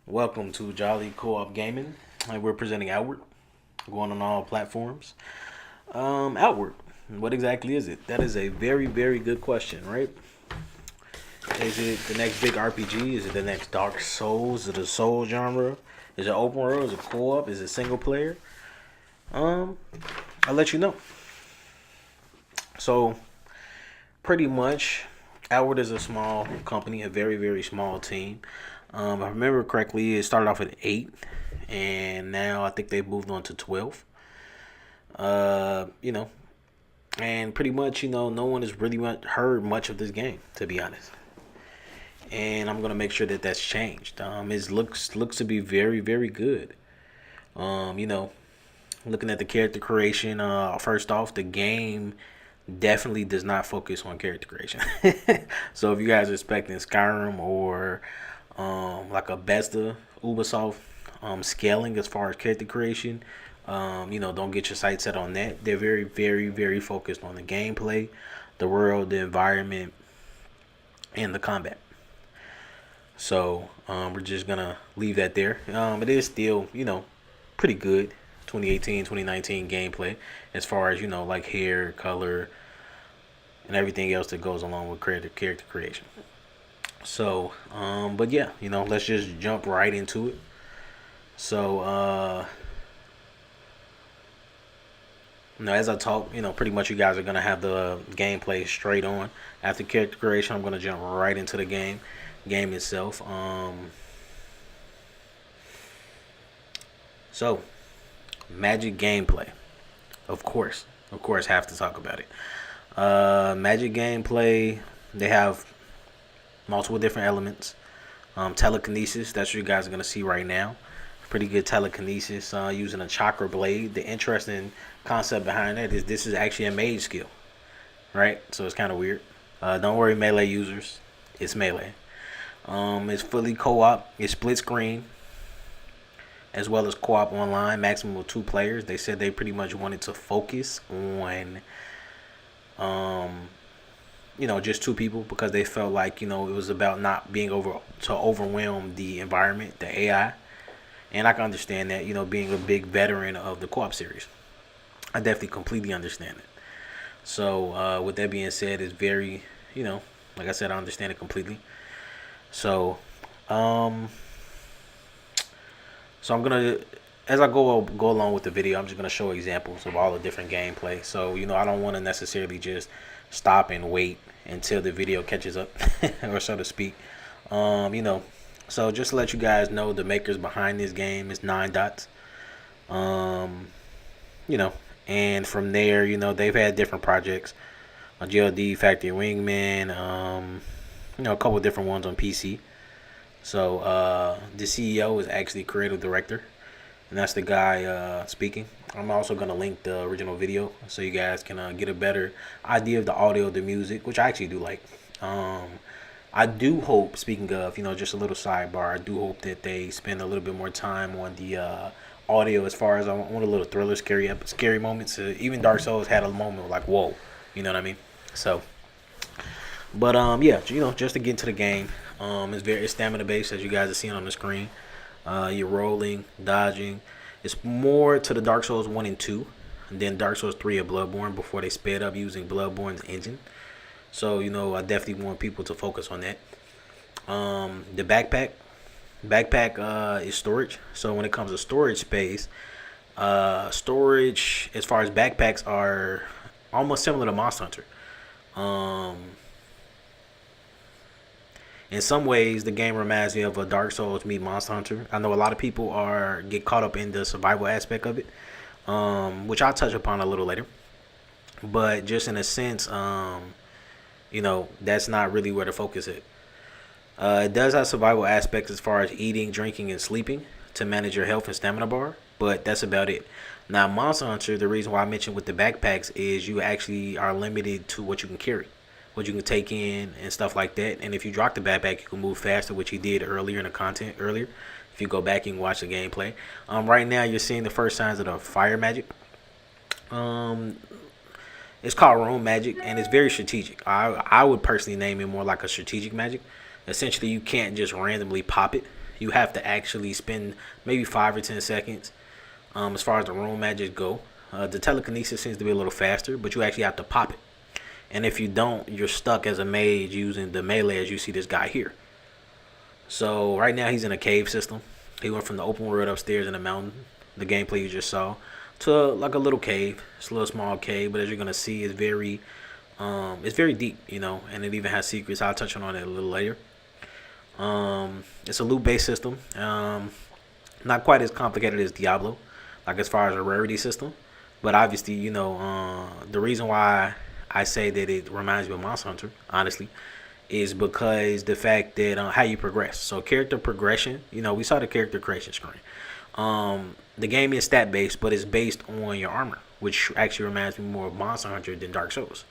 Welcome to Jolly Co-op Gaming. We're presenting Outward, going on all platforms. Outward, what exactly is it? That is a very, very good question, right? Is it the next big RPG? Is it the next Dark Souls? Is it a Soul genre? Is it open world? Is it co-op? Is it single player? Um, I'll let you know. So, pretty much, Outward is a small company, a very, very small team. If I remember correctly, it started off at 8, and now I think they've moved on to 12. Uh, you know, and pretty much, no one has really heard much of this game, to be honest. And I'm gonna make sure that that's changed. It looks to be very, very good. Um, you know, Looking at the character creation, first off, the game definitely does not focus on character creation. So if you guys are expecting Skyrim or like a Bethesda, Ubisoft scaling as far as character creation, don't get your sights set on that. They're very, very, very focused on the gameplay, the world, the environment, and the combat. So we're just gonna leave that there. It is still, pretty good 2018, 2019 gameplay as far as like hair, color, and everything else that goes along with character creation. So, but yeah, let's just jump right into it. So, as I talk, pretty much you guys are gonna have the gameplay straight on. After character creation, I'm gonna jump right into the game itself. So magic gameplay, of course, have to talk about it. Magic gameplay, they have multiple different elements. Telekinesis, that's what you guys are gonna see right now. Pretty good telekinesis using a chakra blade. The interesting concept behind that is this is actually a mage skill, right? So it's kind of weird. Don't worry, melee users, it's melee. It's fully co-op. It's split screen as well as co-op online, maximum of 2 players. They said they pretty much wanted to focus on, just 2 people because they felt like it was about not being overwhelm the environment, the AI, and I can understand that. Being a big veteran of the co-op series, I definitely completely understand it. So with that being said, it's very, like I said, I understand it completely. So, um, so I'm gonna, as I go along with the video, I'm just gonna show examples of all the different gameplay. So I don't want to necessarily just stop and wait until the video catches up, or so to speak. Um, you know, so just to let you guys know, the makers behind this game is Nine Dots. Um, you know, and from there, they've had different projects on GLD, Factory Wingman, a couple of different ones on PC. So the CEO is actually creative director, and that's the guy speaking. I'm also gonna link the original video so you guys can get a better idea of the audio, the music, which I actually do like. Um, I do hope, speaking of, just a little sidebar, I do hope that they spend a little bit more time on the audio as far as I want a little thriller, scary moments. Even Dark Souls had a moment like, whoa, you know what I mean? So, but yeah, just to get into the game, it's stamina based as you guys are seeing on the screen. You're rolling, dodging. It's more to the Dark Souls 1 and 2 than Dark Souls 3 or Bloodborne before they sped up using Bloodborne's engine. So, I definitely want people to focus on that. The backpack is storage. So when it comes to storage space, storage as far as backpacks are almost similar to Monster Hunter. Um, in some ways, the game reminds me of a Dark Souls meet Monster Hunter. I know a lot of people get caught up in the survival aspect of it, which I'll touch upon a little later. But just in a sense, that's not really where the focus is. It does have survival aspects as far as eating, drinking, and sleeping to manage your health and stamina bar, but that's about it. Now, Monster Hunter, the reason why I mentioned with the backpacks is you actually are limited to what you can carry, what you can take in, and stuff like that. And if you drop the backpack, you can move faster, which he did earlier in the content earlier. If you go back and watch the gameplay, right now you're seeing the first signs of the fire magic. Um, it's called roam magic, and it's very strategic. I would personally name it more like a strategic magic. Essentially, you can't just randomly pop it. you have to actually spend maybe 5 or 10 seconds. As far as the room magic go, the telekinesis seems to be a little faster, but you actually have to pop it. And if you don't, you're stuck as a mage using the melee as you see this guy here. So right now he's in a cave system. He went from the open world upstairs in the mountain, the gameplay you just saw, to like a little cave. It's a little small cave, but as you're gonna see, it's very deep, you know, and it even has secrets. I'll touch on it a little later. It's a loot based system. Not quite as complicated as Diablo, like as far as a rarity system, but obviously, you know, the reason why I say that it reminds me of Monster Hunter, honestly, is because the fact that how you progress. So character progression, you know, we saw the character creation screen. The game is stat based, but it's based on your armor, which actually reminds me more of Monster Hunter than Dark Souls.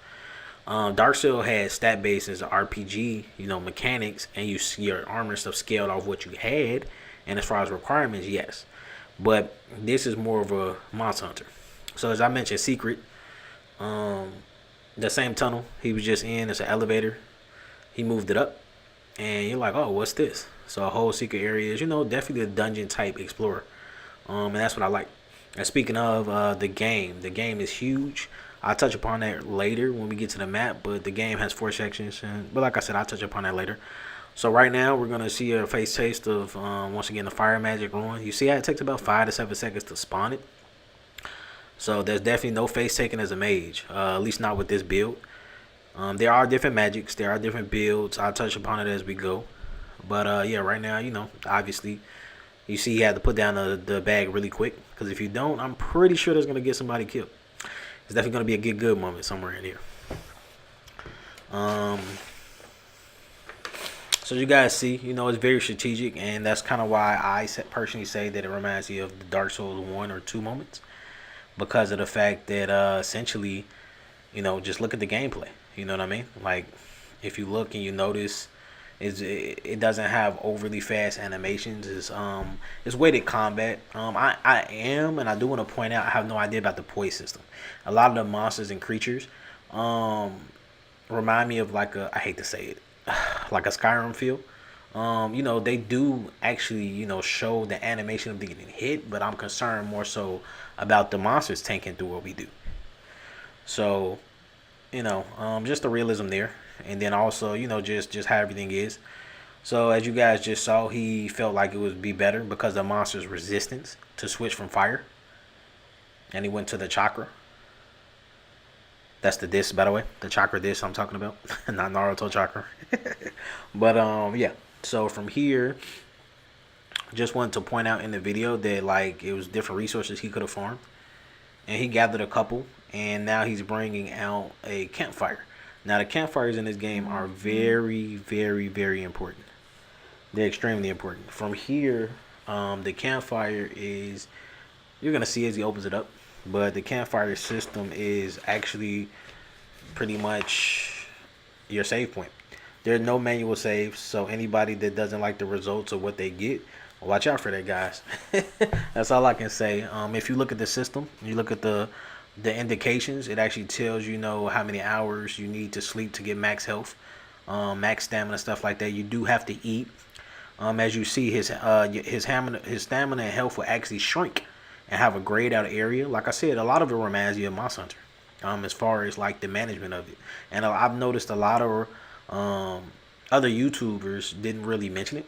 Dark Souls has stat based as an RPG, you know, mechanics, and you see your armor and stuff scaled off what you had. And as far as requirements, yes, but this is more of a Monster Hunter. So as I mentioned, secret. The same tunnel he was just in, it's an elevator. He moved it up, and you're like, oh, what's this? So a whole secret area is, you know, definitely a dungeon type explorer. And that's what I like. And speaking of the game is huge. I'll touch upon that later when we get to the map, but the game has 4 sections. But like I said, I'll touch upon that later. So right now, we're going to see a face taste of, once again, the fire magic ruin. You see how it takes about 5 to 7 seconds to spawn it. So there's definitely no face taken as a mage, at least not with this build. There are different magics. There are different builds. I'll touch upon it as we go. But yeah, right now, you know, obviously, you see he had to put down the bag really quick. Because if you don't, I'm pretty sure there's going to get somebody killed. It's definitely going to be a get good moment somewhere in here. So you guys see, you know, it's very strategic. And that's kind of why I personally say that it reminds me of the Dark Souls 1 or 2 moments. Because of the fact that essentially, you know, just look at the gameplay. You know what I mean? Like, if you look and you notice, it doesn't have overly fast animations. It's weighted combat. I am, and I do want to point out, I have no idea about the poise system. A lot of the monsters and creatures remind me of like I hate to say it, like a Skyrim feel. You know, they do actually, you know, show the animation of getting hit, but I'm concerned more so about the monsters tanking through what we do. So, you know, just the realism there, and then also, you know, just how everything is. So as you guys just saw, he felt like it would be better because the monster's resistance to switch from fire, and he went to the chakra. That's the disc, by the way, the chakra disc I'm talking about, not Naruto chakra. But yeah. So from here, just wanted to point out in the video that like it was different resources he could have farmed, and he gathered a couple, and now he's bringing out a campfire. Now the campfires in this game are very, very, very important. They're extremely important. From here, the campfire is, you're gonna see as he opens it up, but the campfire system is actually pretty much your save point. There are no manual saves, so anybody that doesn't like the results of what they get, watch out for that, guys. That's all I can say. If you look at the system, you look at the indications, it actually tells you know how many hours you need to sleep to get max health, max stamina, stuff like that. You do have to eat. As you see, his stamina and health will actually shrink and have a grayed out area. Like I said, a lot of it reminds you of Monster Hunter, as far as like the management of it. And I've noticed a lot of other YouTubers didn't really mention it.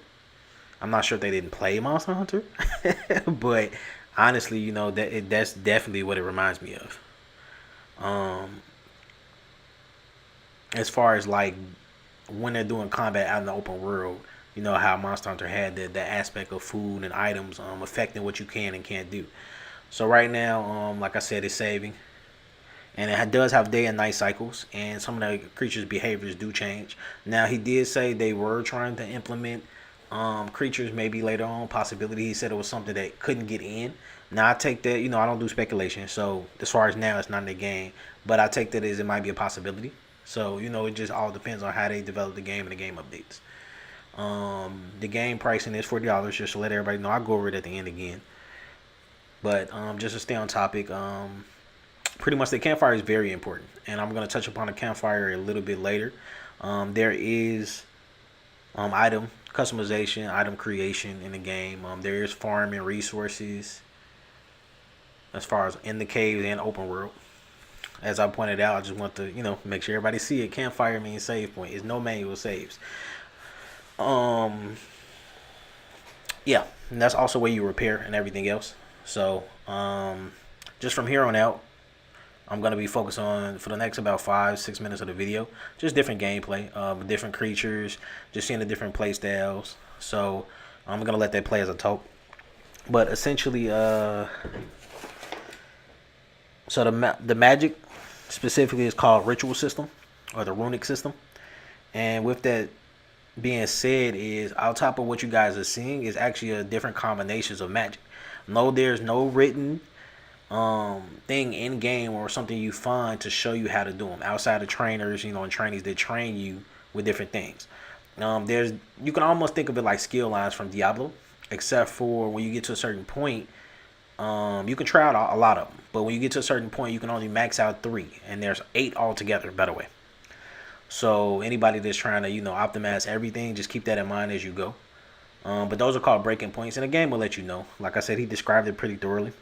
I'm not sure if they didn't play Monster Hunter, but honestly, you know, that's definitely what it reminds me of. As far as like when they're doing combat out in the open world, you know how Monster Hunter had the aspect of food and items affecting what you can and can't do. So right now, like I said, it's saving. And it does have day and night cycles, and some of the creatures' behaviors do change. Now, he did say they were trying to implement creatures maybe later on, possibility. He said it was something that couldn't get in. Now, I take that, you know, I don't do speculation, so as far as now, it's not in the game. But I take that as it might be a possibility. So, you know, it just all depends on how they develop the game and the game updates. The game pricing is $40, just to let everybody know. I'll go over it at the end again. But just to stay on topic, pretty much the campfire is very important, and I'm going to touch upon the campfire a little bit later. There is item customization, item creation in the game. There is farming resources as far as in the caves and open world. As I pointed out, I just want to, make sure everybody see it. Campfire means save point. It's no manual saves. Yeah, and that's also where you repair and everything else. So, just from here on out, I'm gonna be focused on for the next about 5-6 minutes of the video, just different gameplay, different creatures, just seeing the different play styles. So I'm gonna let that play as I talk. But essentially, so the magic specifically is called ritual system or the runic system. And with that being said, is on top of what you guys are seeing is actually a different combinations of magic. No, there's no written thing in game or something you find to show you how to do them outside of trainers, and trainees that train you with different things. You can almost think of it like skill lines from Diablo, except for when you get to a certain point, you can try out a lot of them, but when you get to a certain point, you can only max out 3, and there's 8 altogether, by the way. So anybody that's trying to optimize everything, just keep that in mind as you go. But those are called breaking points, and the game will let you know. Like I said, he described it pretty thoroughly.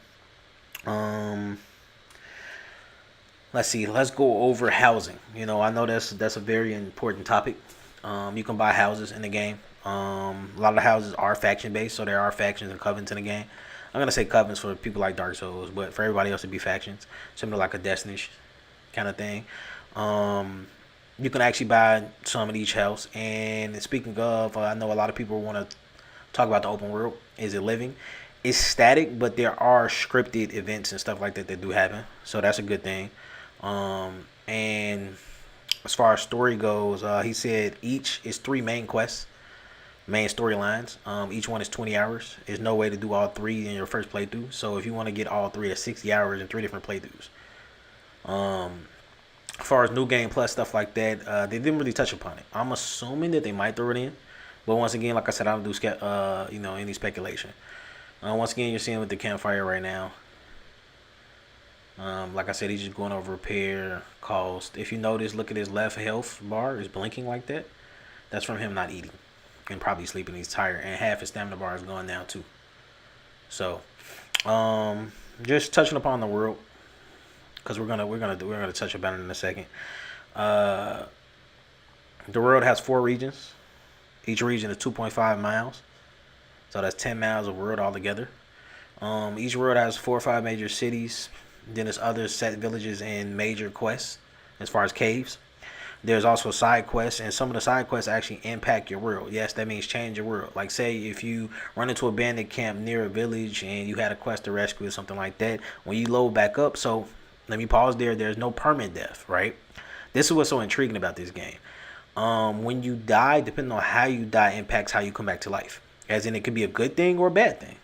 Let's see. Let's go over housing. I know that's a very important topic. You can buy houses in the game. A lot of the houses are faction based, so there are factions and covens in the game. I'm gonna say covens for people like Dark Souls, but for everybody else it'd be factions, similar like a Destiny kind of thing. You can actually buy some in each house. And speaking of, I know a lot of people want to talk about the open world. Is it living? It's static, but there are scripted events and stuff like that that do happen, so that's a good thing. And as far as story goes, he said each is 3 main quests, main storylines. Each one is 20 hours. There's no way to do all 3 in your first playthrough, so if you want to get all 3, it's 60 hours in 3 different playthroughs. As far as new game plus stuff like that, they didn't really touch upon it. I'm assuming that they might throw it in, but once again, like I said, I don't do any speculation. Once again, you're seeing with the campfire right now. Like I said, he's just going over repair, cost. If you notice, look at his left health bar is blinking like that. That's from him not eating and probably sleeping. He's tired, and half his stamina bar is gone now too. So, just touching upon the world, because we're gonna touch about it in a second. The world has 4 regions. Each region is 2.5 miles. So that's 10 miles of world altogether. Each world has 4 or 5 major cities. Then there's other set villages and major quests as far as caves. There's also side quests, and some of the side quests actually impact your world. Yes, that means change your world. Like say if you run into a bandit camp near a village and you had a quest to rescue or something like that, when you load back up, so let me pause there, there's no permanent death, right? This is what's so intriguing about this game. When you die, depending on how you die impacts how you come back to life. As in, it could be a good thing or a bad thing.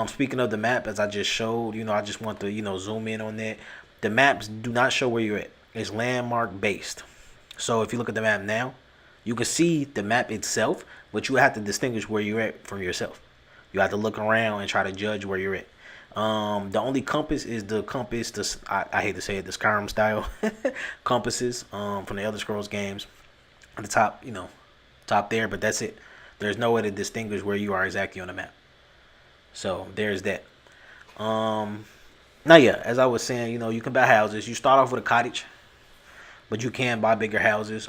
Speaking of the map, as I just showed, I just want to, zoom in on that. The maps do not show where you're at. It's landmark based. So if you look at the map now, you can see the map itself, but you have to distinguish where you're at from yourself. You have to look around and try to judge where you're at. The only compass is the compass, I hate to say it, the Skyrim style compasses from the Elder Scrolls games. At the top, top there, but that's it. There's no way to distinguish where you are exactly on the map. So there's that. Now, yeah, as I was saying, you can buy houses. You start off with a cottage, but you can buy bigger houses.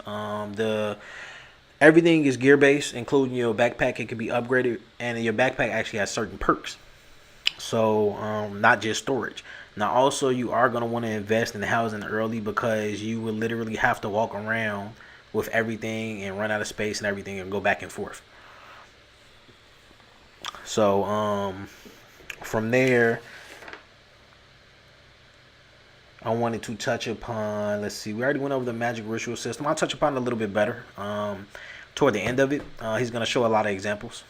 Everything is gear based, including your backpack. It can be upgraded, and your backpack actually has certain perks. So not just storage. Now, also, you are going to want to invest in housing early, because you will literally have to walk around with everything and run out of space and everything and go back and forth. So from there, I wanted to touch upon, let's see, we already went over the magic ritual system. I'll touch upon it a little bit better toward the end of it. He's going to show a lot of examples.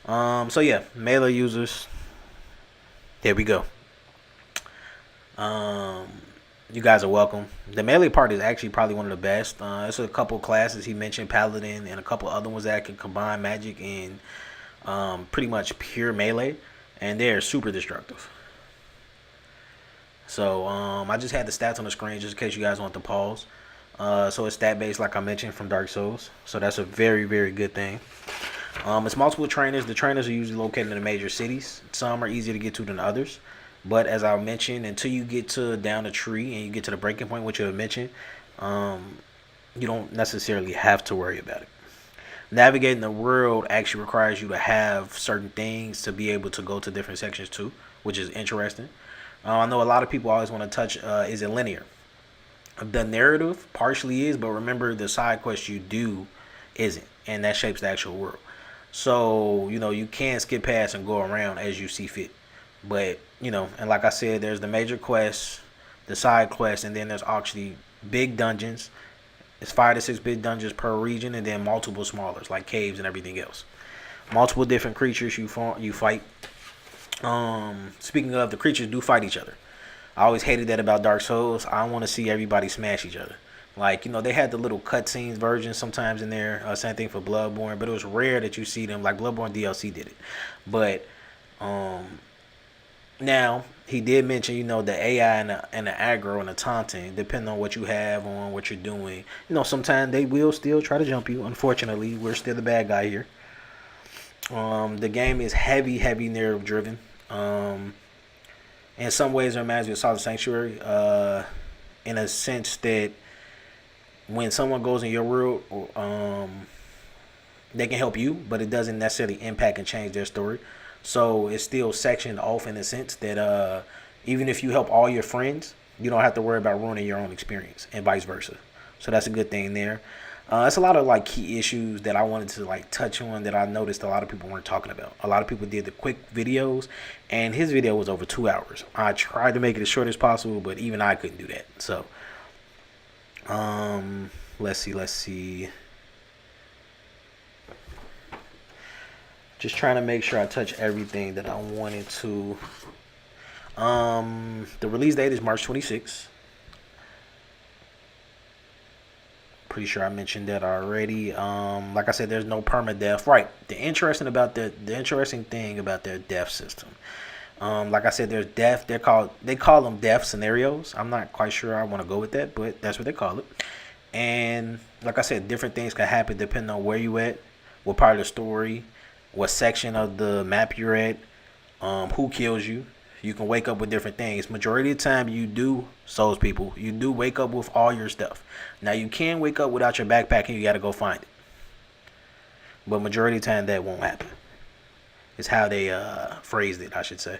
So yeah, melee users, there we go. You guys are welcome. The melee part is actually probably one of the best. There's a couple classes he mentioned, Paladin, and a couple other ones that can combine magic and pretty much pure melee, and they're super destructive. So I just had the stats on the screen just in case you guys want to pause. So it's stat based, like I mentioned, from Dark Souls. So that's a very, very good thing. It's multiple trainers. The trainers are usually located in the major cities. Some are easier to get to than others. But as I mentioned, until you get to down the tree and you get to the breaking point, which you have mentioned, you don't necessarily have to worry about it. Navigating the world actually requires you to have certain things to be able to go to different sections too, which is interesting. I know a lot of people always want to touch, is it linear? The narrative partially is, but remember the side quest you do isn't, and that shapes the actual world. So, you can skip past and go around as you see fit. But, and like I said, there's the major quests, the side quests, and then there's actually big dungeons. It's 5 to 6 big dungeons per region, and then multiple smallers like caves and everything else. Multiple different creatures you fight. Speaking of, the creatures do fight each other. I always hated that about Dark Souls. I want to see everybody smash each other. Like, they had the little cutscenes versions sometimes in there. Same thing for Bloodborne, but it was rare that you see them. Like Bloodborne DLC did it. But now he did mention, the AI and the aggro and the taunting, depending on what you have on, what you're doing. Sometimes they will still try to jump you. Unfortunately, we're still the bad guy here. The game is heavy narrative driven. In some ways, it reminds me of Solid Sanctuary, in a sense that when someone goes in your world, they can help you, but it doesn't necessarily impact and change their story. So it's still sectioned off in the sense that even if you help all your friends, you don't have to worry about ruining your own experience, and vice versa. So that's a good thing there. It's a lot of key issues that I wanted to touch on that I noticed a lot of people weren't talking about. A lot of people did the quick videos, and his video was over 2 hours. I tried to make it as short as possible, but even I couldn't do that. So, let's see. Just trying to make sure I touch everything that I wanted to. The release date is March 26th. Pretty sure I mentioned that already. Like I said, there's no permadeath. Right. The interesting thing about their death system. Like I said, there's death. They call them death scenarios. I'm not quite sure I want to go with that, but that's what they call it. And like I said, different things can happen depending on where you at, what part of the story, what section of the map you're at, who kills you. You can wake up with different things. Majority of the time, you do, Souls people, you do wake up with all your stuff. Now, you can wake up without your backpack and you got to go find it. But majority of the time, that won't happen. It's how they phrased it, I should say.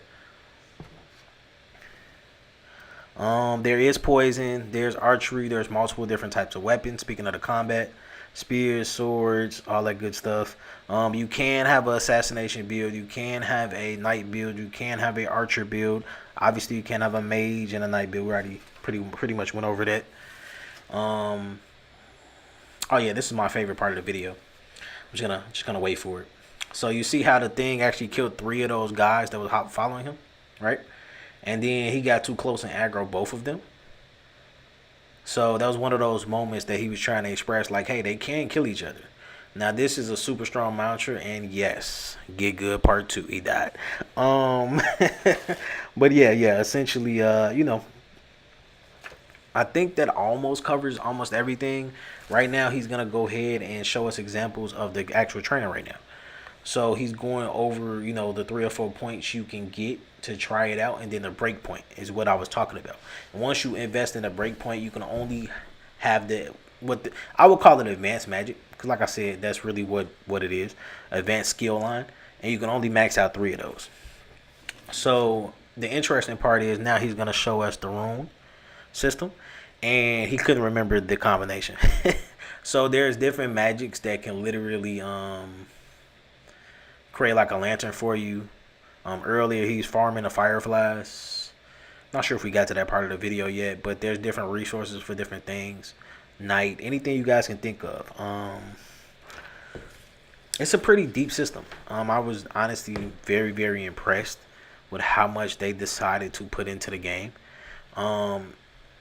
There is poison. There's archery. There's multiple different types of weapons. Speaking of the combat, spears, swords, all that good stuff. You can have an assassination build. You can have a knight build. You can have a archer build. Obviously, you can have a mage and a knight build. We already pretty much went over that. Oh yeah, this is my favorite part of the video. I'm just gonna wait for it. So you see how the thing actually killed 3 of those guys that was following him, right? And then he got too close and aggro both of them. So that was one of those moments that he was trying to express, like, hey, they can kill each other. Now this is a super strong mounter, and yes, Get Good Part 2, he died. But yeah, essentially, I think that almost covers almost everything. Right now, he's gonna go ahead and show us examples of the actual trainer right now. So he's going over, the 3 or 4 points you can get to try it out, and then the break point is what I was talking about. And once you invest in a break point, you can only have I would call it advanced magic, because like I said, that's really what it is, advanced skill line, and you can only max out 3 of those. So the interesting part is now he's gonna show us the rune system, and he couldn't remember the combination. So there's different magics that can literally create like a lantern for you. Earlier he's farming the fireflies. Not sure if we got to that part of the video yet, but there's different resources for different things. Night, anything you guys can think of. It's a pretty deep system. I was honestly very, very impressed with how much they decided to put into the game.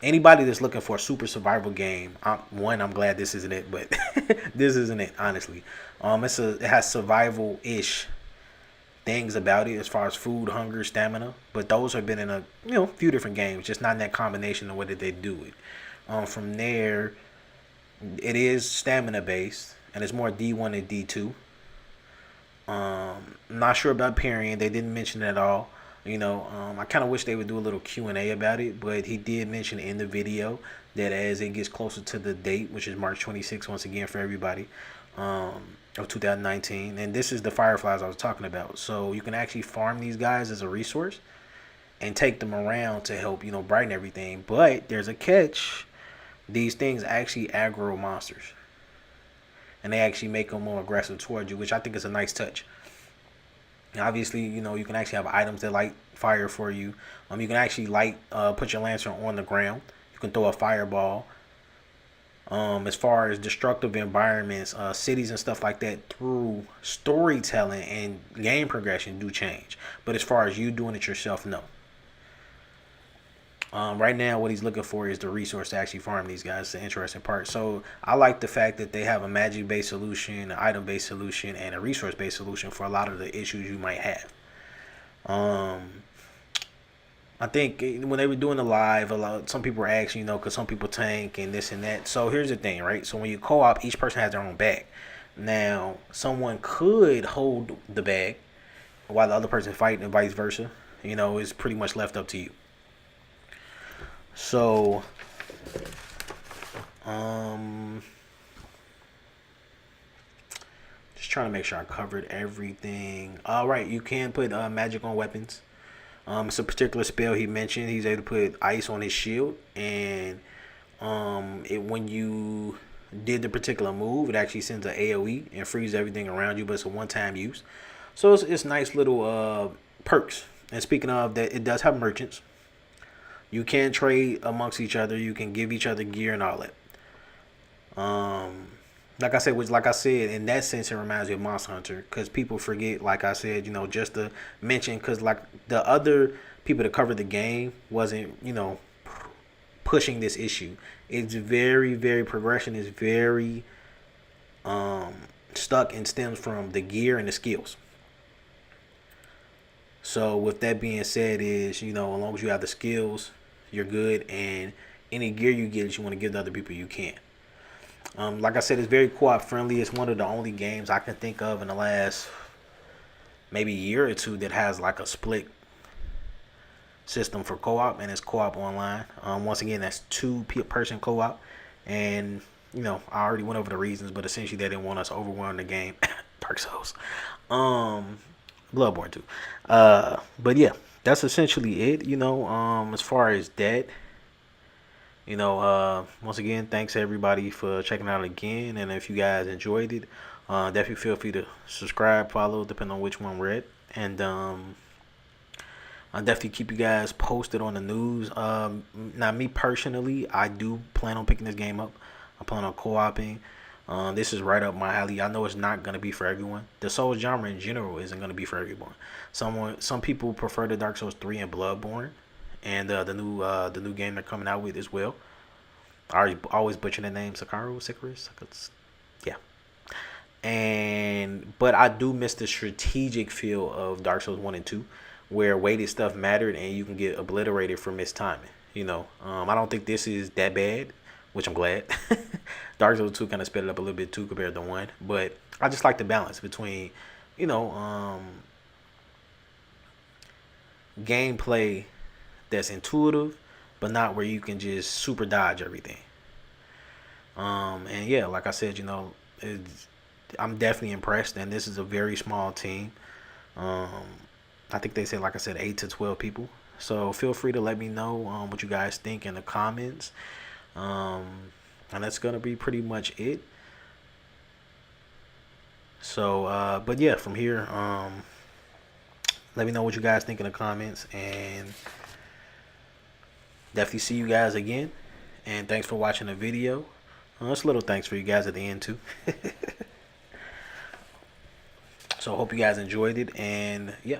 Anybody that's looking for a super survival game, I'm glad this isn't it, but this isn't it, honestly. It has survival-ish things about it as far as food, hunger, stamina, but those have been in a few different games, just not in that combination the way that they do it. From there, It is stamina based, and it's more D1 and D2. Not sure about parrying. They didn't mention it at all. I kind of wish they would do a little Q&A about it, but he did mention in the video that as it gets closer to the date, which is March 26th, once again for everybody, of 2019, and this is the fireflies I was talking about. So you can actually farm these guys as a resource and take them around to help, brighten everything. But there's a catch. These things actually aggro monsters, and they actually make them more aggressive towards you, which I think is a nice touch. Obviously, you can actually have items that light fire for you. You can actually put your lantern on the ground. You can throw a fireball. As far as destructive environments, cities and stuff like that, through storytelling and game progression do change. But as far as you doing it yourself, no. Right now, what he's looking for is the resource to actually farm these guys. It's the interesting part. So I like the fact that they have a magic-based solution, an item-based solution, and a resource-based solution for a lot of the issues you might have. I think when they were doing the live, some people were asking, because some people tank and this and that. So here's the thing, right? So when you co-op, each person has their own bag. Now, someone could hold the bag while the other person fighting, and vice versa. It's pretty much left up to you. So, just trying to make sure I covered everything. All right, you can put magic on weapons. It's a particular spell he mentioned. He's able to put ice on his shield, and when you did the particular move, it actually sends an AOE and frees everything around you, but it's a one-time use. So it's nice little perks. And speaking of that, it does have merchants. You can trade amongst each other. You can give each other gear and all that. Like I said, in that sense, it reminds me of Monster Hunter, because people forget, like I said, just to mention, because like the other people that covered the game wasn't, pushing this issue. It's very, very progression is very stuck and stems from the gear and the skills. So with that being said, as long as you have the skills, you're good, and any gear you get that you want to give to other people, you can. Like I said, it's very co-op friendly. It's one of the only games I can think of in the last maybe year or two that has like a split system for co-op, and it's co-op online. Once again, that's 2-person co-op, and I already went over the reasons, but essentially they didn't want us to overwhelm the game. Dark Souls. Bloodborne too. But yeah, that's essentially it. As far as that, once again, thanks everybody for checking out again. And if you guys enjoyed it, definitely feel free to subscribe, follow, depending on which one we're at. And I'll definitely keep you guys posted on the news. Now, me personally, I do plan on picking this game up. I plan on co-oping. This is right up my alley. I know it's not going to be for everyone. The Souls genre in general isn't going to be for everyone. Some people prefer the Dark Souls 3 and Bloodborne, and the new game they're coming out with as well. I always butcher the name. Sicarus? Yeah. But I do miss the strategic feel of Dark Souls 1 and 2, where weighted stuff mattered and you can get obliterated for mistiming. I don't think this is that bad, which I'm glad. Dark Souls 2 kind of sped it up a little bit too compared to 1. But I just like the balance between, gameplay that's intuitive, but not where you can just super dodge everything. And yeah, like I said, I'm definitely impressed, and this is a very small team. I think they said, like I said, 8 to 12 people. So feel free to let me know what you guys think in the comments. And that's going to be pretty much it. So, but yeah, from here, let me know what you guys think in the comments. And definitely see you guys again. And thanks for watching the video. It's a little thanks for you guys at the end, too. So, hope you guys enjoyed it. And, yeah.